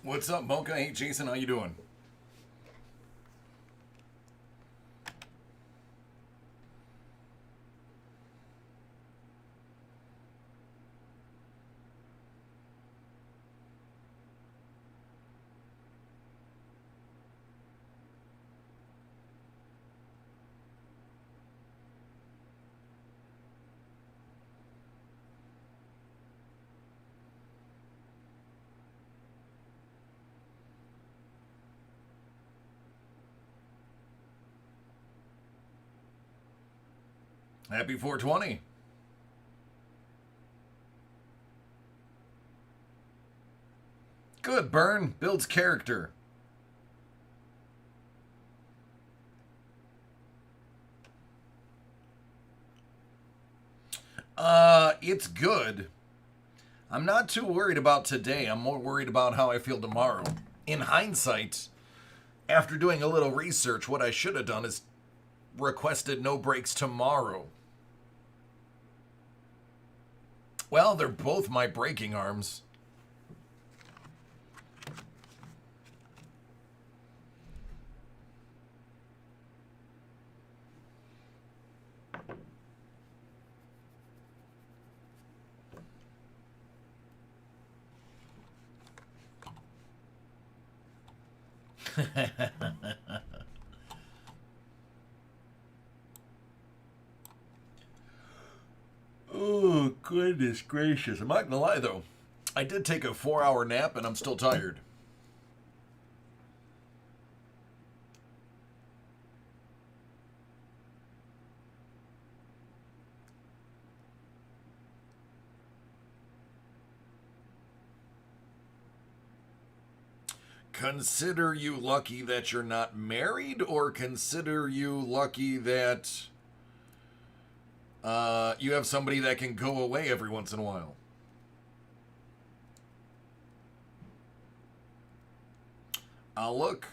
What's up, Mocha? Hey, Jason, how you doing? Happy 420. Good, Burn. Builds character. It's good. I'm not too worried about today. I'm more worried about how I feel tomorrow. In hindsight, after doing a little research, what I should have done is requested no breaks tomorrow. Well, they're both my breaking arms. Oh, goodness gracious. I'm not gonna lie, though. I did take a 4-hour nap, and I'm still tired. Consider you lucky that you're not married, or consider you lucky that you have somebody that can go away every once in a while? I'll look.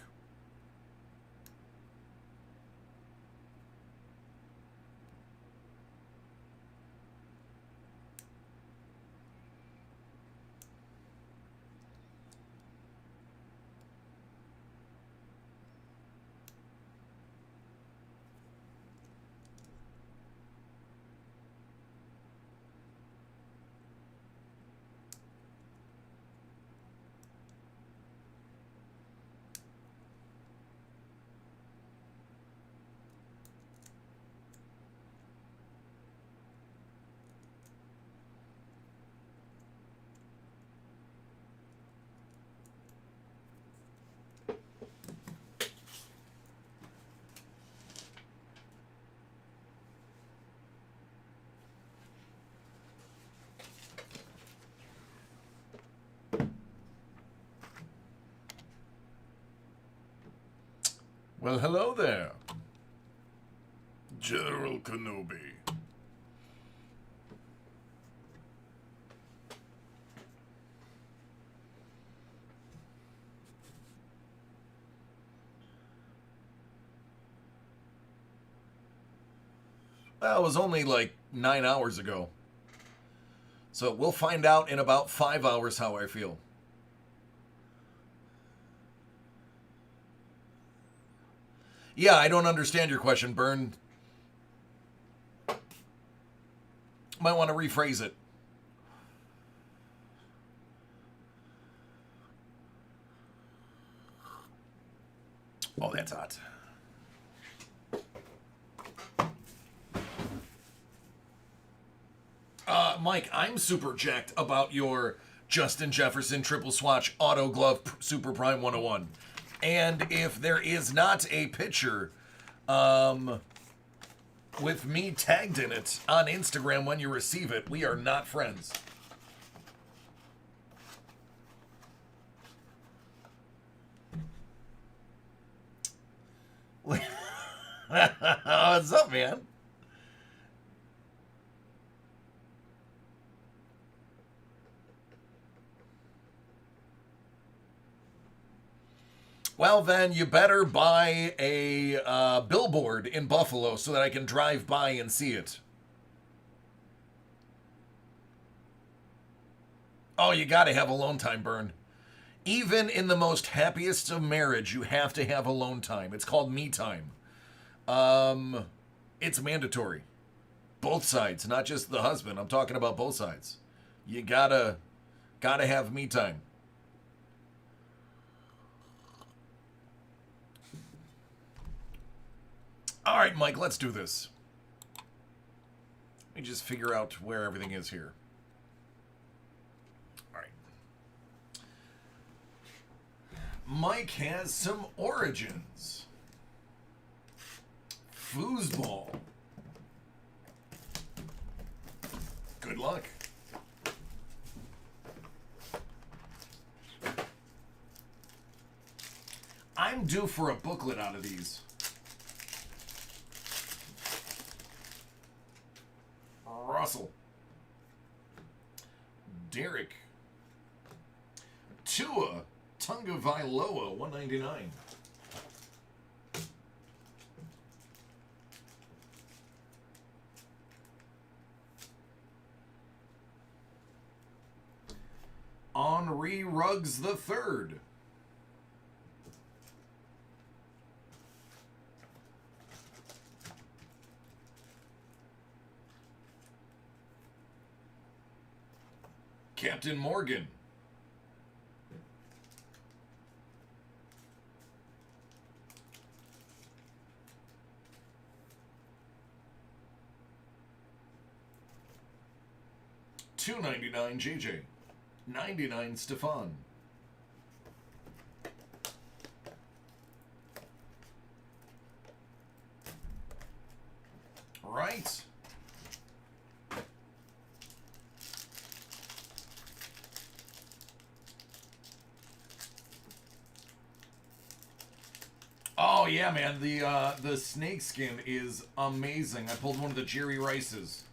Well, hello there, General Kenobi. Well, it was only like 9 hours ago. So we'll find out in about 5 hours how I feel. Yeah, I don't understand your question, Burn. Might want to rephrase it. Oh, that's hot. Mike, I'm super jacked about your Justin Jefferson triple swatch auto glove Super Prime 101. And if there is not a picture with me tagged in it on Instagram when you receive it, we are not friends. What's up, man? Well, then you better buy a billboard in Buffalo so that I can drive by and see it. Oh, you gotta have alone time, Burn. Even in the most happiest of marriage, you have to have alone time. It's called me time. It's mandatory. Both sides, not just the husband. I'm talking about both sides. You gotta have me time. All right, Mike, let's do this. Let me just figure out where everything is here. All right. Mike has some origins. Foosball. Good luck. I'm due for a booklet out of these. Russell. Derek. Tua Tagovailoa, 199. Henri Ruggs the Third. Captain Morgan. $2.99 JJ. 99 Stefan. Right. Oh yeah, man, the snake skin is amazing. I pulled one of the Jerry Rices.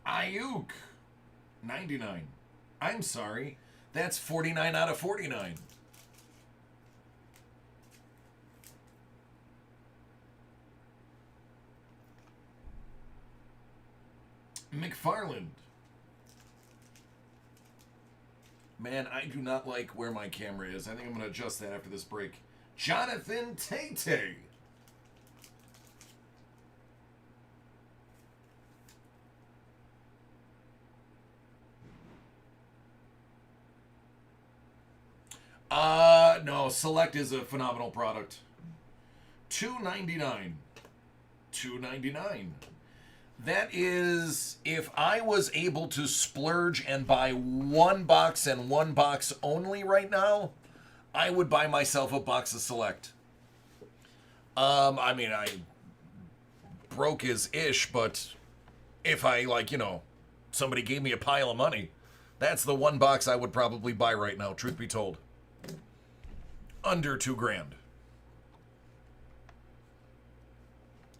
Ayuk, 99. I'm sorry, that's 49 out of 49. McFarland. Man, I do not like where my camera is. I think I'm going to adjust that after this break. Jonathan Tate. No, Select is a phenomenal product. $2.99. $2.99. That is, if I was able to splurge and buy one box and one box only right now, I would buy myself a box of Select. I mean, I broke his ish, but if I, like, you know, somebody gave me a pile of money, that's the one box I would probably buy right now, truth be told. Under $2,000.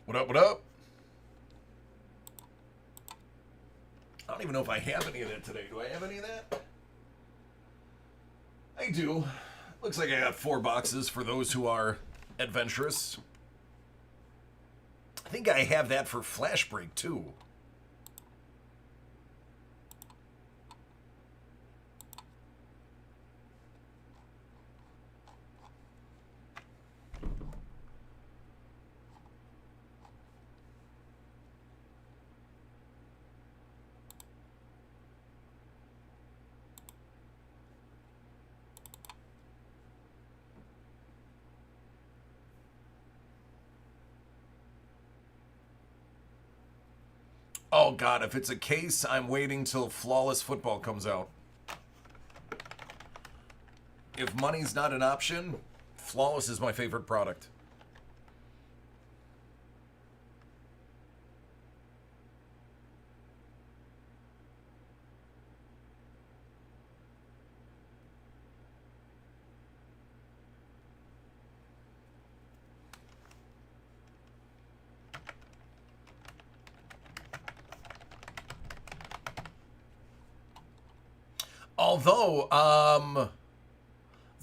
What up, what up? I don't even know if I have any of that today. Do I have any of that? I do. Looks like I got 4 boxes for those who are adventurous. I think I have that for Flash Break, too. Oh, God, if it's a case, I'm waiting till Flawless Football comes out. If money's not an option, Flawless is my favorite product. Although,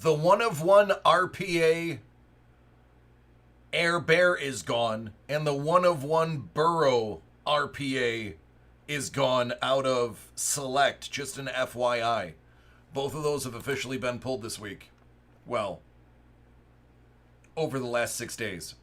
the 1-of-1 RPA Air Bear is gone, and the 1-of-1 Burrow RPA is gone out of Select, just an FYI. Both of those have officially been pulled this week. Well, over the last 6 days.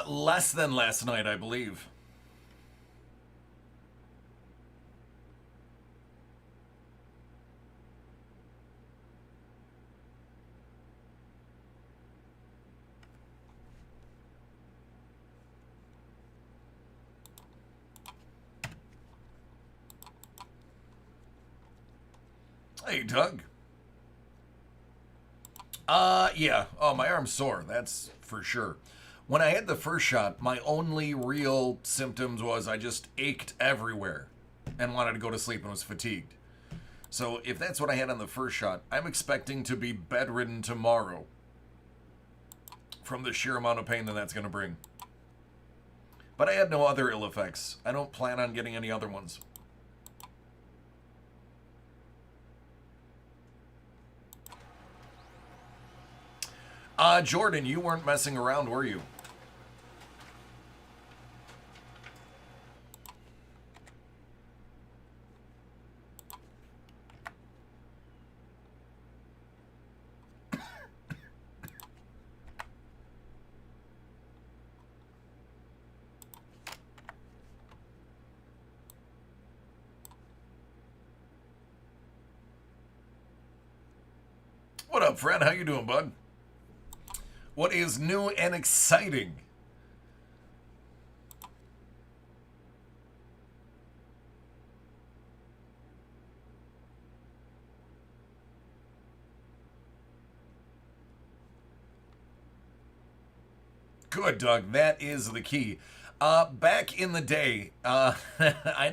Less than last night, I believe. Hey, Doug. Yeah. Oh, my arm's sore. That's for sure. When I had the first shot, my only real symptoms was I just ached everywhere and wanted to go to sleep and was fatigued. So if that's what I had on the first shot, I'm expecting to be bedridden tomorrow from the sheer amount of pain that that's going to bring. But I had no other ill effects. I don't plan on getting any other ones. Jordan, you weren't messing around, were you? What up, Fred? How you doing, bud? What is new and exciting? Good, Doug. That is the key. Back in the day, I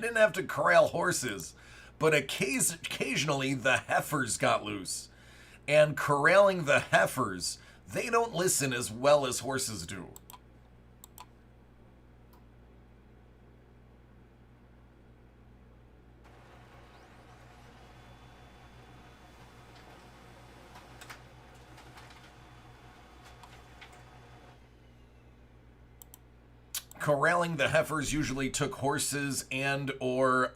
didn't have to corral horses, but occasionally the heifers got loose. And corralling the heifers, they don't listen as well as horses do. Corralling the heifers usually took horses and or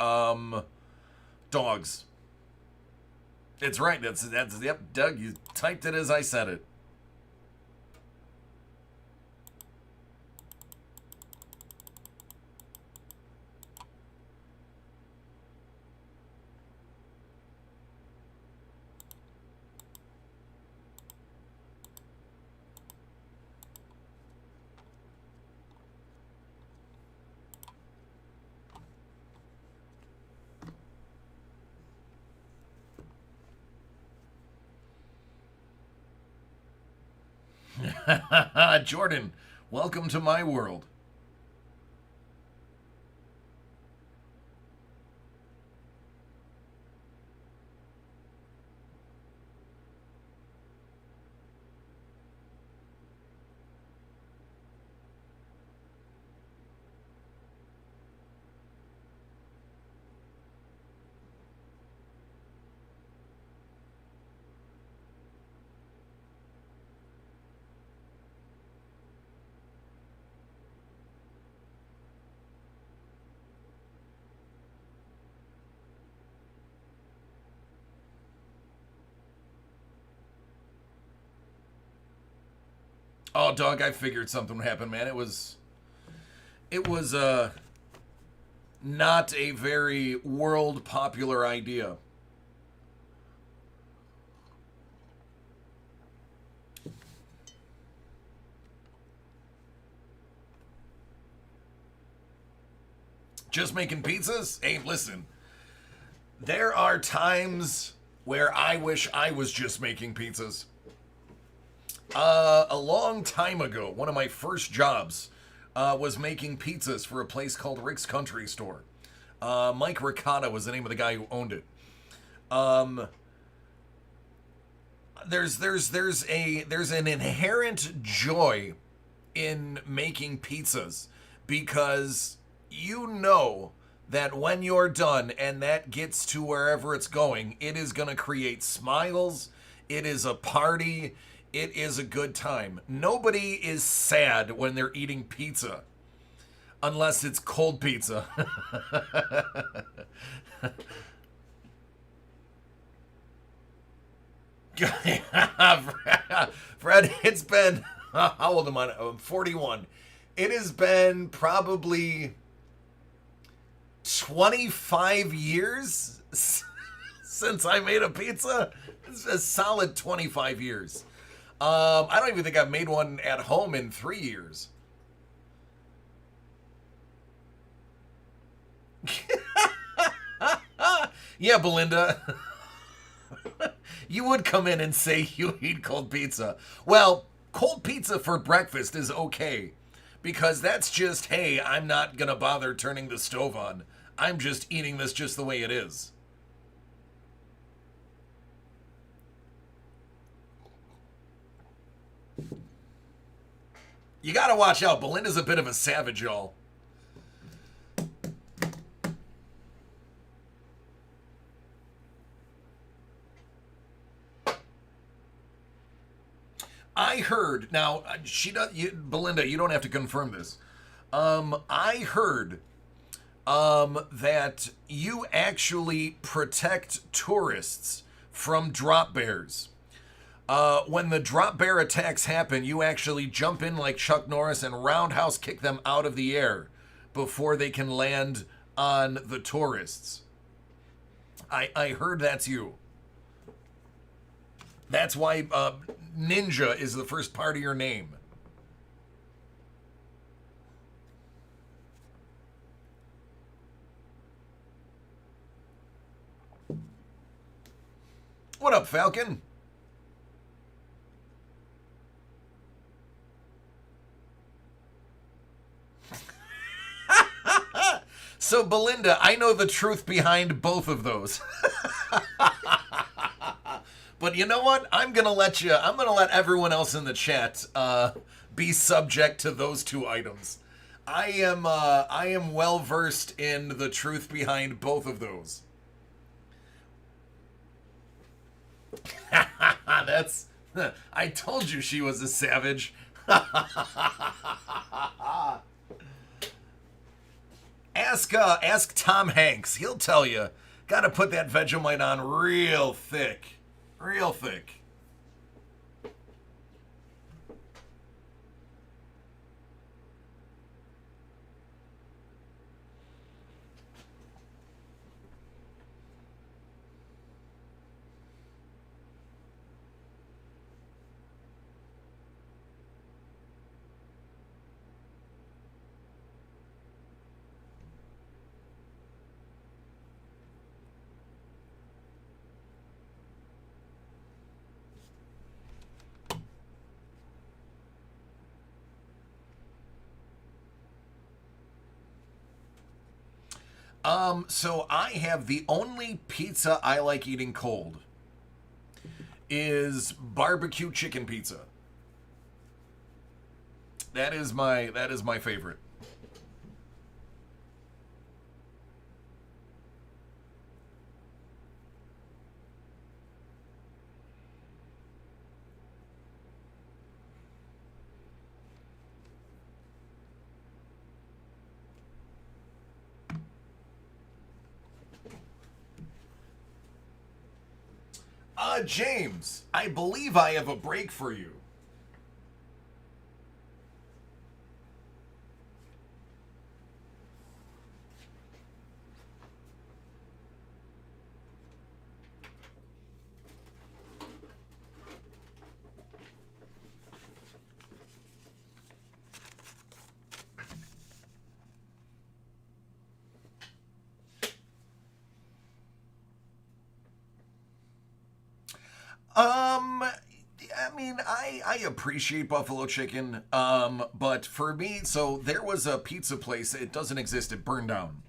dogs. It's right. That's yep, Doug, you typed it as I said it. Jordan, welcome to my world. Oh, dog, I figured something would happen, man. It was not a very world popular idea. Just making pizzas? Hey, listen. There are times where I wish I was just making pizzas. A long time ago, one of my first jobs was making pizzas for a place called Rick's Country Store. Mike Ricotta was the name of the guy who owned it. Um, there's an inherent joy in making pizzas because you know that when you're done and that gets to wherever it's going, it is going to create smiles. It is a party. It is a good time. Nobody is sad when they're eating pizza unless it's cold pizza. Fred, it's been, how old am I? I'm 41. It has been probably 25 years since I made a pizza. It's a solid 25 years. I don't even think I've made one at home in 3 years. Yeah, Belinda. You would come in and say you eat cold pizza. Well, cold pizza for breakfast is okay. Because that's just, hey, I'm not going to bother turning the stove on. I'm just eating this just the way it is. You gotta watch out. Belinda's a bit of a savage, y'all. I heard, now, Belinda, you don't have to confirm this. I heard that you actually protect tourists from drop bears. When the drop bear attacks happen, you actually jump in like Chuck Norris and roundhouse kick them out of the air before they can land on the tourists. I heard that's you. That's why Ninja is the first part of your name. What up, Falcon? So, Belinda, I know the truth behind both of those. But you know what? I'm going to let everyone else in the chat be subject to those two items. I am well versed in the truth behind both of those. That's, I told you she was a savage. Ask Tom Hanks. He'll tell you. Got to put that Vegemite on real thick. Real thick. So I have the only pizza I like eating cold is barbecue chicken pizza. That is my favorite. James, I believe I have a break for you. I appreciate buffalo chicken. But for me, so there was a pizza place. It doesn't exist. It burned down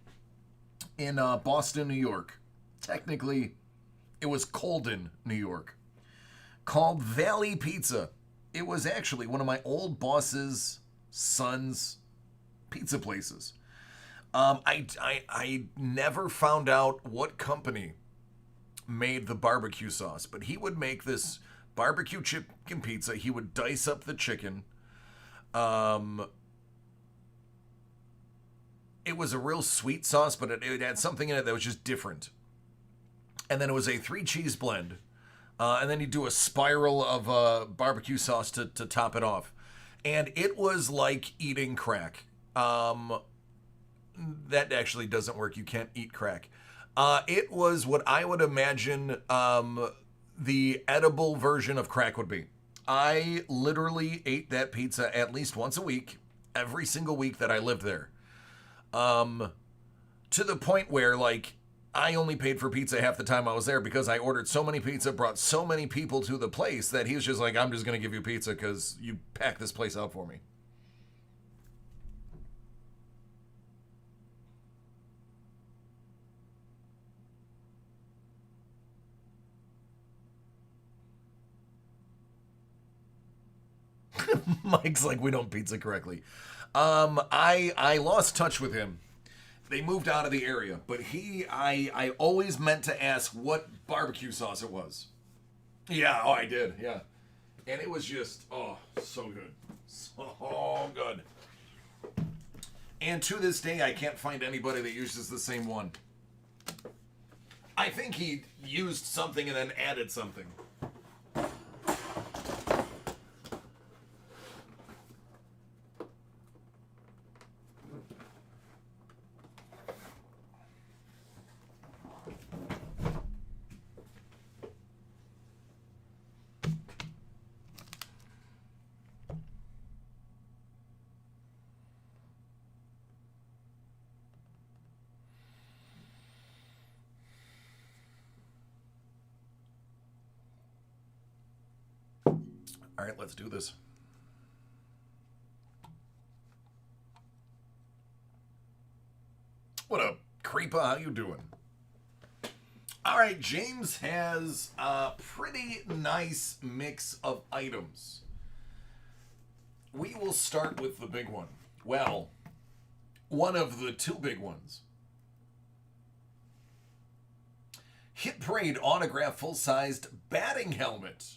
in Boston, New York. Technically, it was Colden, New York, called Valley Pizza. It was actually one of my old boss's son's pizza places. I never found out what company made the barbecue sauce, but he would make this barbecue chicken pizza. He would dice up the chicken. Um, it was a real sweet sauce, but it had something in it that was just different. And then it was a three cheese blend. And then you do a spiral of barbecue sauce to top it off. And it was like eating crack. That actually doesn't work. You can't eat crack. It was what I would imagine the edible version of crack would be. I literally ate that pizza at least once a week, every single week that I lived there. To the point where, like, I only paid for pizza half the time I was there because I ordered so many pizza, brought so many people to the place that he was just like, I'm just going to give you pizza because you packed this place out for me. Mike's like, we don't pizza correctly. I lost touch with him. They moved out of the area, but I always meant to ask what barbecue sauce it was. Yeah, oh, I did, yeah. And it was just, oh, so good. So good. And to this day, I can't find anybody that uses the same one. I think he used something and then added something. All right, let's do this. What up, creeper? How you doing? All right, James has a pretty nice mix of items. We will start with the big one. Well, one of the two big ones. Hit Parade autograph full-sized batting helmet.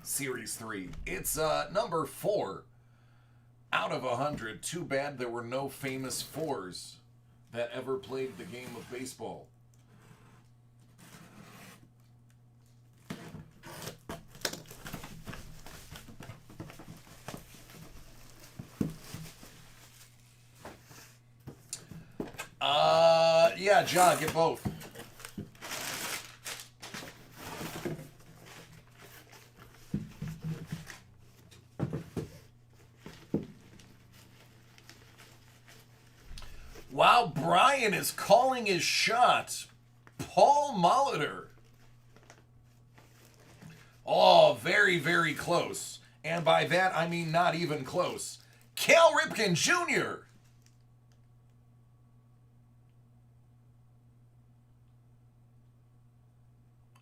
Series 3. It's number 4 out of 100. Too bad there were no famous fours that ever played the game of baseball. Yeah, John, get both. Wow, Brian is calling his shot. Paul Molitor. Oh, very, very close. And by that, I mean not even close. Cal Ripken Jr.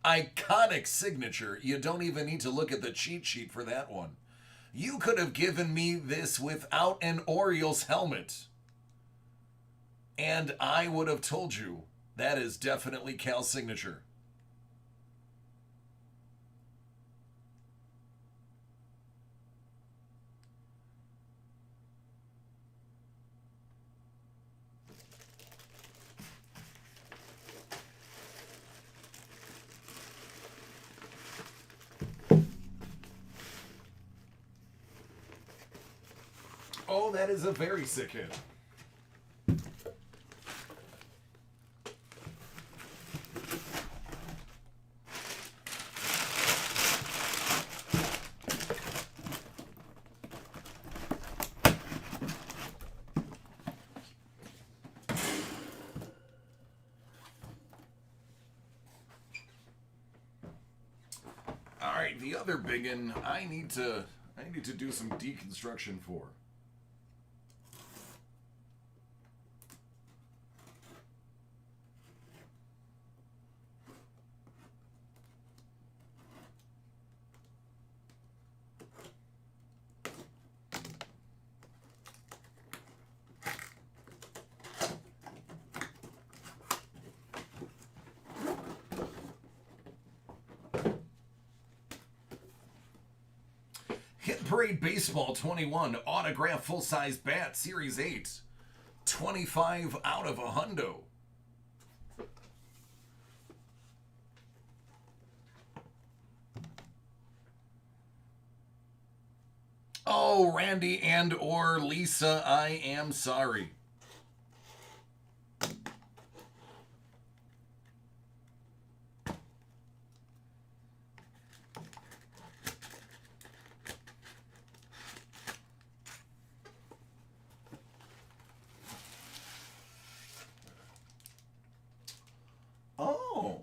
iconic signature. You don't even need to look at the cheat sheet for that one. You could have given me this without an Orioles helmet, and I would have told you that is definitely Cal's signature. Oh, that is a very sick hit. All right, the other biggin I need to do some deconstruction for. Hit Parade Baseball 21, autograph full-size bat, Series 8. 25 out of a hundo. Oh, Randy and or Lisa, I am sorry. Oh.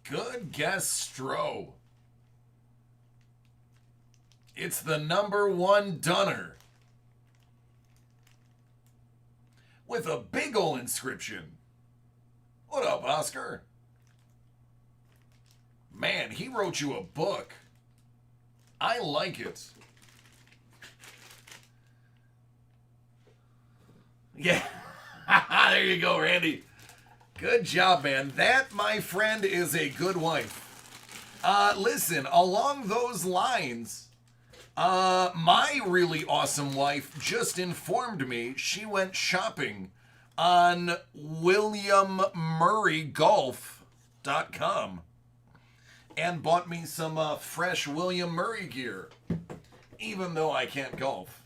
Good guess, Stro. It's the #1 Dunner. With a big ol' inscription. What up, Oscar? Man, he wrote you a book. I like it. Yeah. There you go, Randy. Good job, man. That, my friend, is a good wife. Listen, along those lines, my really awesome wife just informed me she went shopping on WilliamMurrayGolf.com and bought me some fresh William Murray gear, even though I can't golf.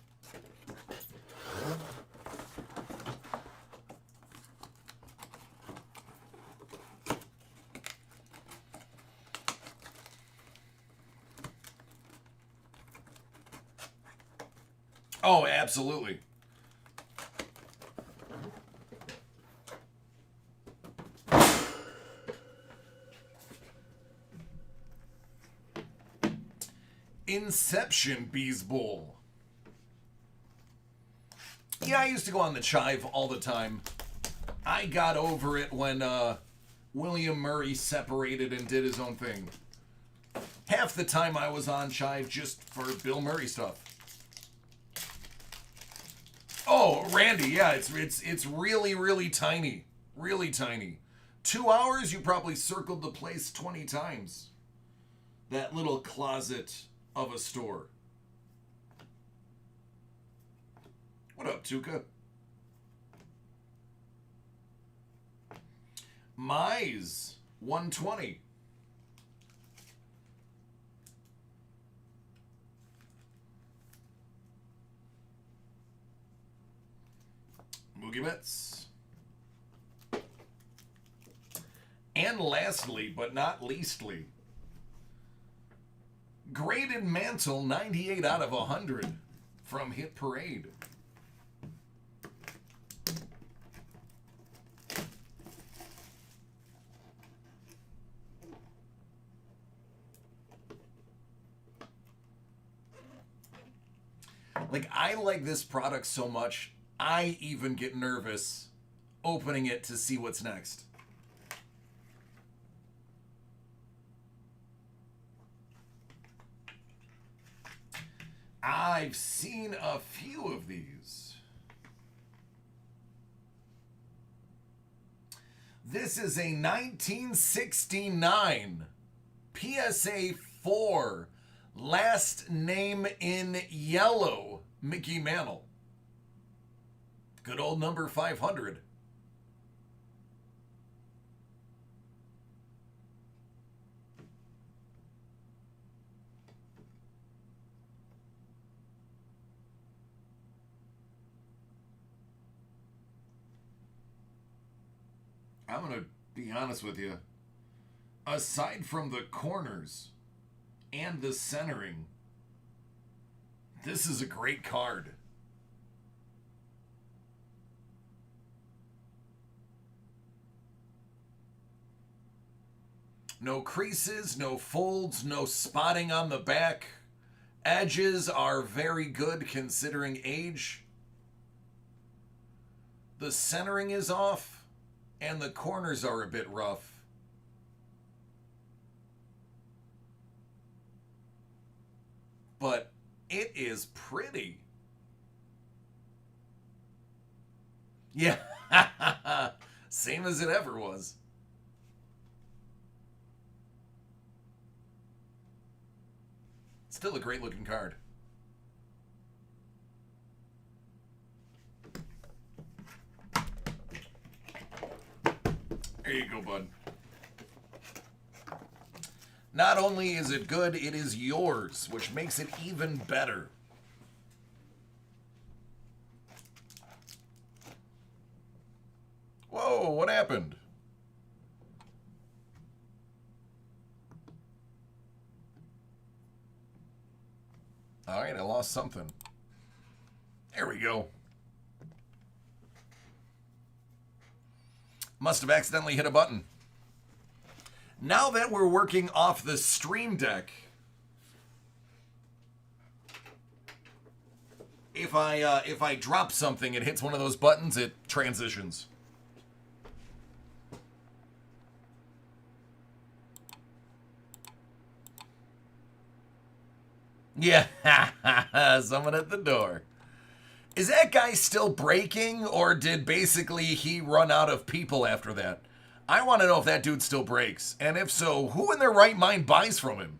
Oh, absolutely. Inception Bees Bowl. Yeah, I used to go on the Chive all the time. I got over it when William Murray separated and did his own thing. Half the time I was on Chive just for Bill Murray stuff. Oh, Randy, yeah, it's really, really tiny. Really tiny. 2 hours, you probably circled the place 20 times. That little closet of a store. What up, Tuca? Mize, 120. Moogie Betts. And lastly, but not leastly, graded mantle 98 out of 100 from Hit Parade. Like, I like this product so much, I even get nervous opening it to see what's next. I've seen a few of these. This is a 1969 PSA 4 last name in yellow Mickey Mantle. Good old number 500. I'm going to be honest with you. Aside from the corners and the centering, this is a great card. No creases, no folds, no spotting on the back. Edges are very good considering age. The centering is off. And the corners are a bit rough. But it is pretty. Yeah. Same as it ever was. Still a great looking card. There you go, bud. Not only is it good, it is yours, which makes it even better. Whoa, what happened? All right, I lost something. There we go. Must have accidentally hit a button. Now that we're working off the Stream Deck, if I drop something, it hits one of those buttons, it transitions. Yeah, someone at the door. Is that guy still breaking, or did basically he run out of people after that? I want to know if that dude still breaks. And if so, who in their right mind buys from him?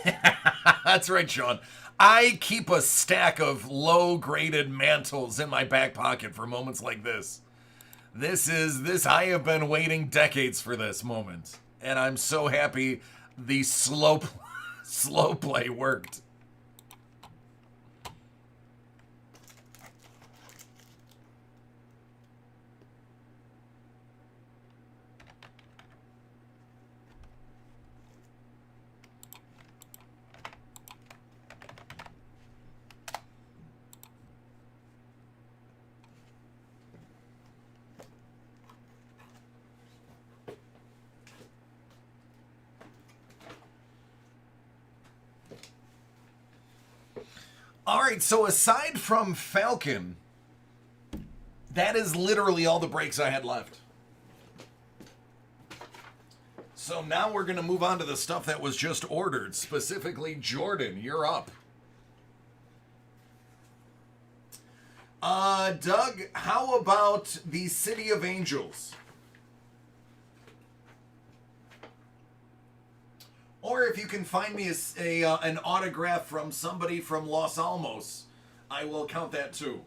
Yeah, that's right, Sean. I keep a stack of low-graded mantles in my back pocket for moments like this. I have been waiting decades for this moment. And I'm so happy the slow play worked. All right, so aside from Falcon, that is literally all the breaks I had left. So now we're going to move on to the stuff that was just ordered. Specifically, Jordan, you're up. Doug, how about the City of Angels? Or if you can find me an autograph from somebody from Los Alamos, I will count that too.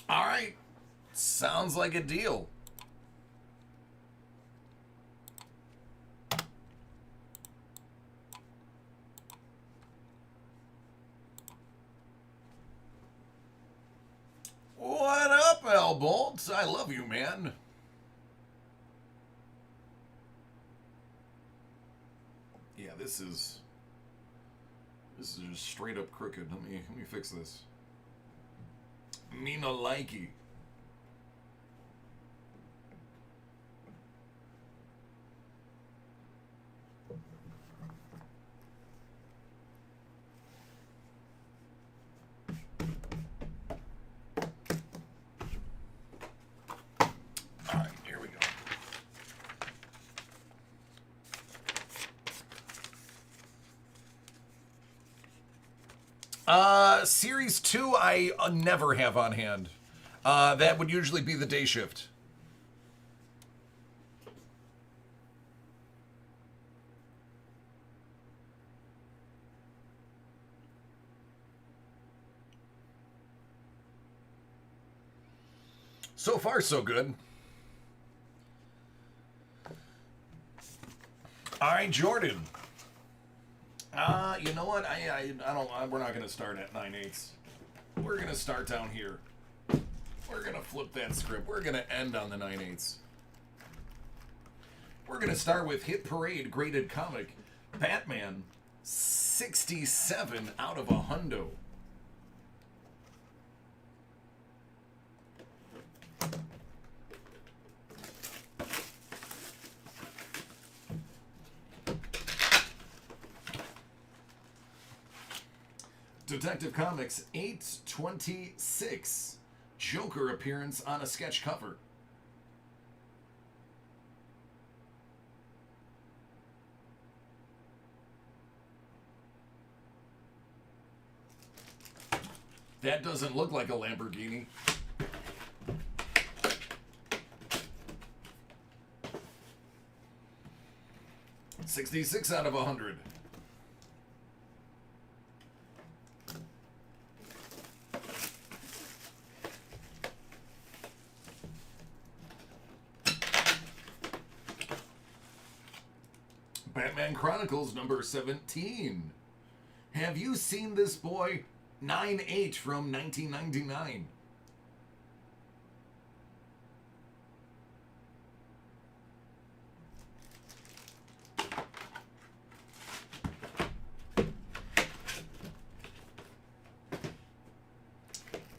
All right. Sounds like a deal. What up, L Bolts? I love you, man. Yeah, this is just straight up crooked. Let me fix this. Me no likey. All right, here we go. Series 2 I never have on hand. That would usually be the day shift. So far, so good. All right, Jordan. You know what? I don't. We're not gonna start at 9/8. We're gonna start down here. We're gonna flip that script. We're gonna end on the 9/8. We're gonna start with Hit Parade graded comic, Batman, 67 out of a hundo. Detective Comics 826. Joker appearance on a sketch cover. That doesn't look like a Lamborghini. $66 out of 100. Batman Chronicles number 17. Have you seen this boy? 9/8 from 1999.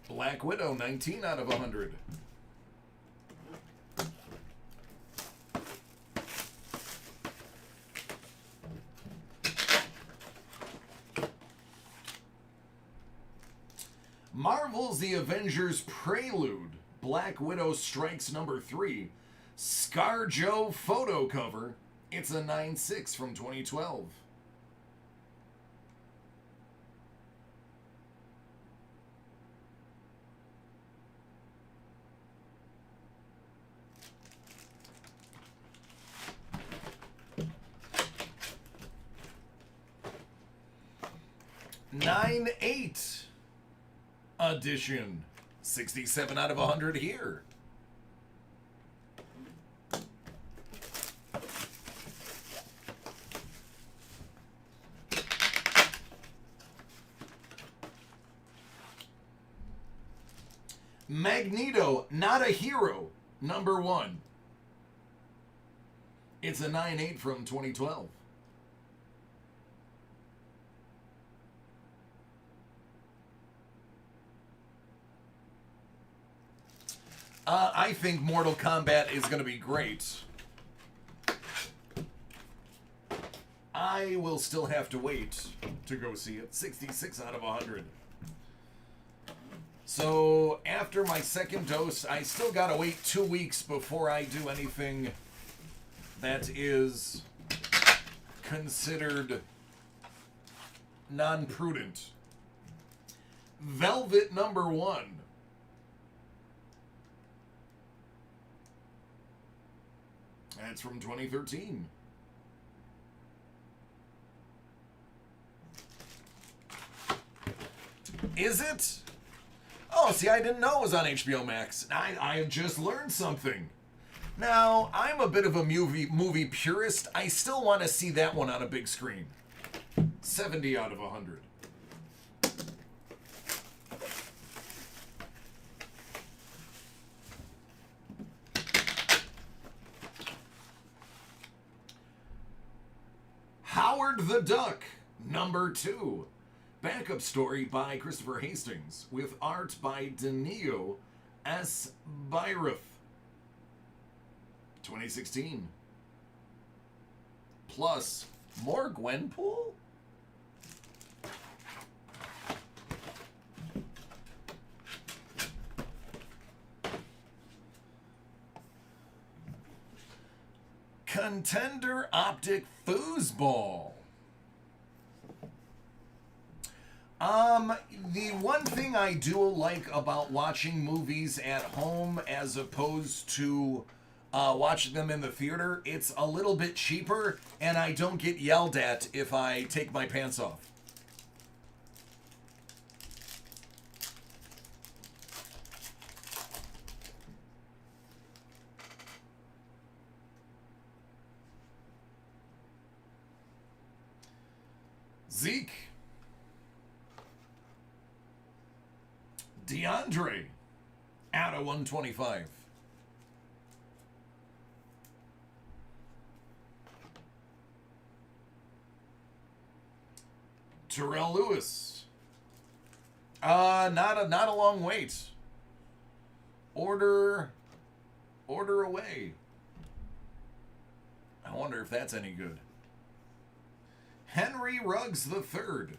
Black Widow, 19 out of 100. Marvel's The Avengers Prelude, Black Widow Strikes number 3, ScarJo photo cover. It's a 9/6 from 2012. (9/8) edition, 67 out of 100 here. Magneto, Not a Hero, number 1. It's a 9.8 from 2012. I think Mortal Kombat is going to be great. I will still have to wait to go see it. 66 out of 100. So, after my second dose, I still gotta wait 2 weeks before I do anything that is considered non-prudent. Velvet number 1. That's from 2013. Is it? Oh, see, I didn't know it was on HBO Max. I have just learned something. Now, I'm a bit of a movie purist. I still want to see that one on a big screen. 70 out of 100. Howard the Duck, number 2. Backup story by Christopher Hastings with art by Danilo S. Byruth. 2016. Plus, more Gwenpool? Contender Optic Foosball. The one thing I do like about watching movies at home as opposed to watching them in the theater, it's a little bit cheaper, and I don't get yelled at if I take my pants off. Zeke. DeAndre, out of 125. Terrell Lewis. Not a long wait. Order away. I wonder if that's any good. Henry Ruggs III.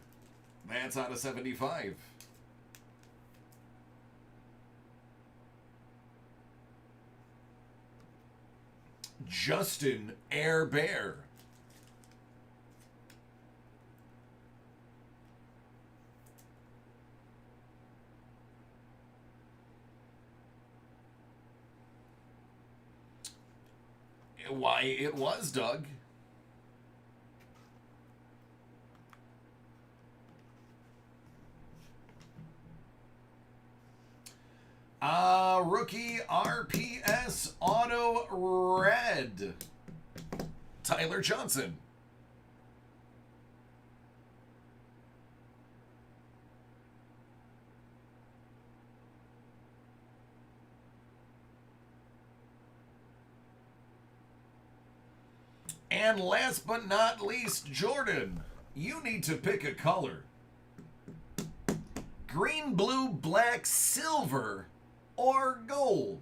That's out of 75. Justin Air Bear. Why, it was, Doug. Rookie RPS Auto Red. Tyler Johnson. And last but not least, Jordan, you need to pick a color. Green, blue, black, silver, or gold.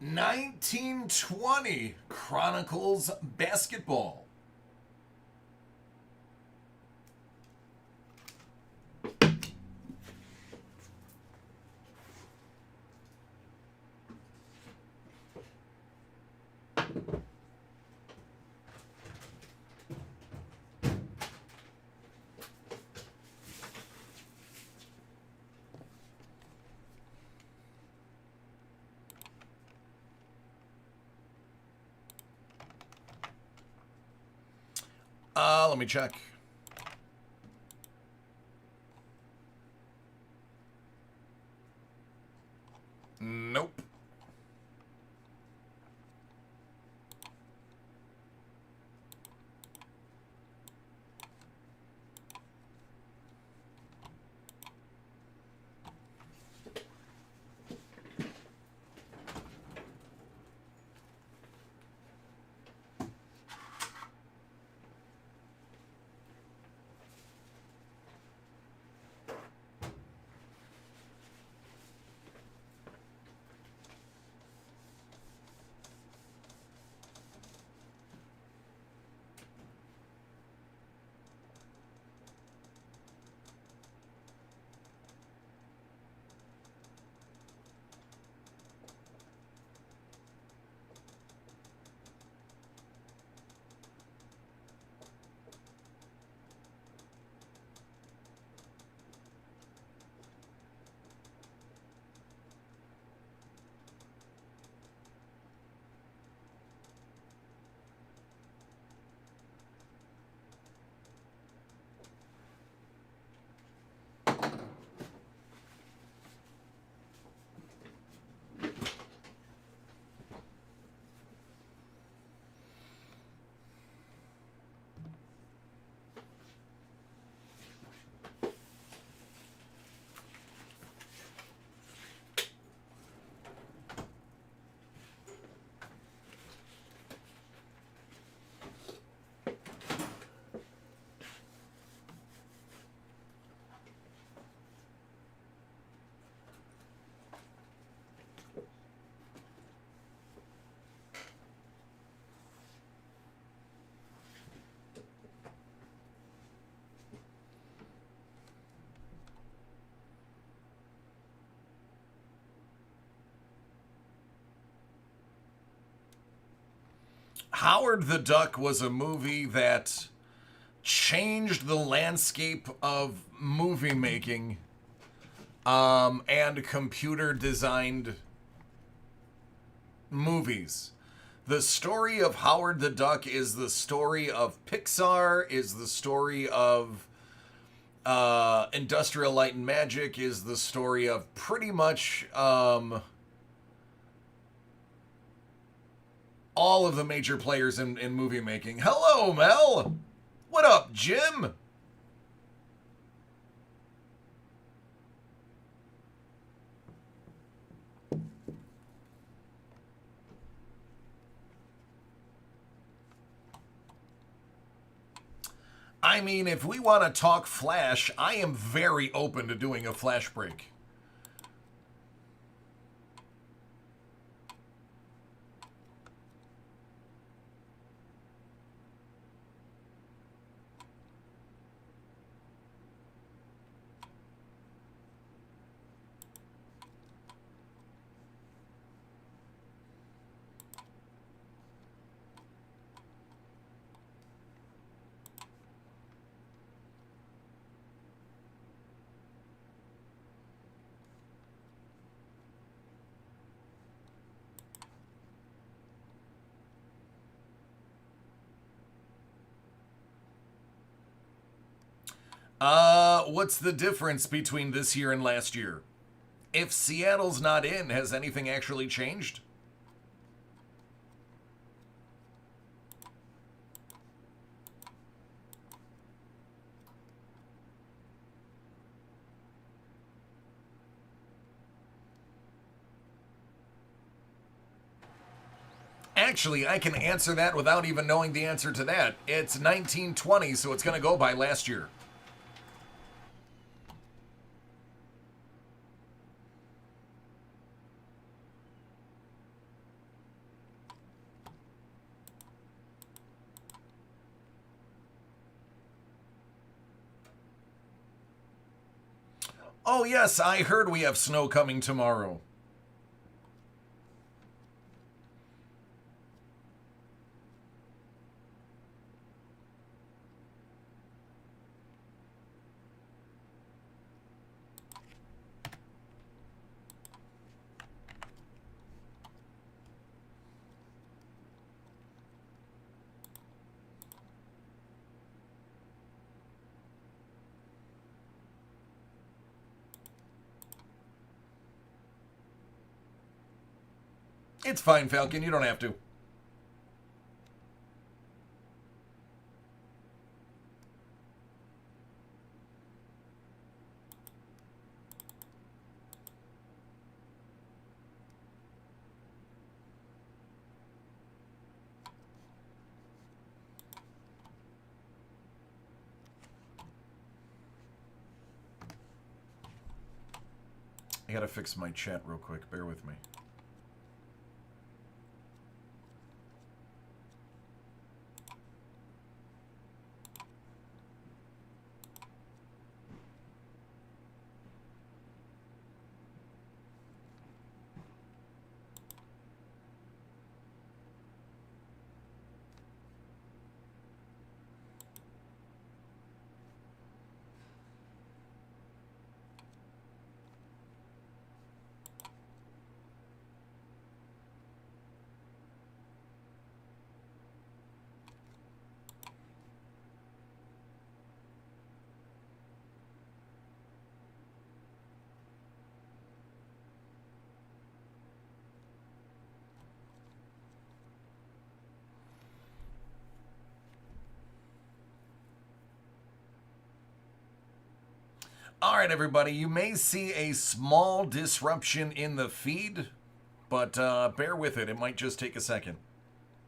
(1920) Chronicles Basketball. Let me check. Nope. Howard the Duck was a movie that changed the landscape of movie making and computer designed movies. The story of Howard the Duck is the story of Pixar, is the story of Industrial Light and Magic, is the story of pretty much all of the major players in movie making. Hello, Mel! What up, Jim? I mean, if we want to talk Flash, I am very open to doing a Flash break. What's the difference between this year and last year? If Seattle's not in, has anything actually changed? Actually, I can answer that without even knowing the answer to that. It's 1920, so it's going to go by last year. Oh, yes, I heard we have snow coming tomorrow. It's fine, Falcon. You don't have to. I gotta fix my chat real quick. Bear with me. All right, everybody. You may see a small disruption in the feed, but bear with it. It might just take a second.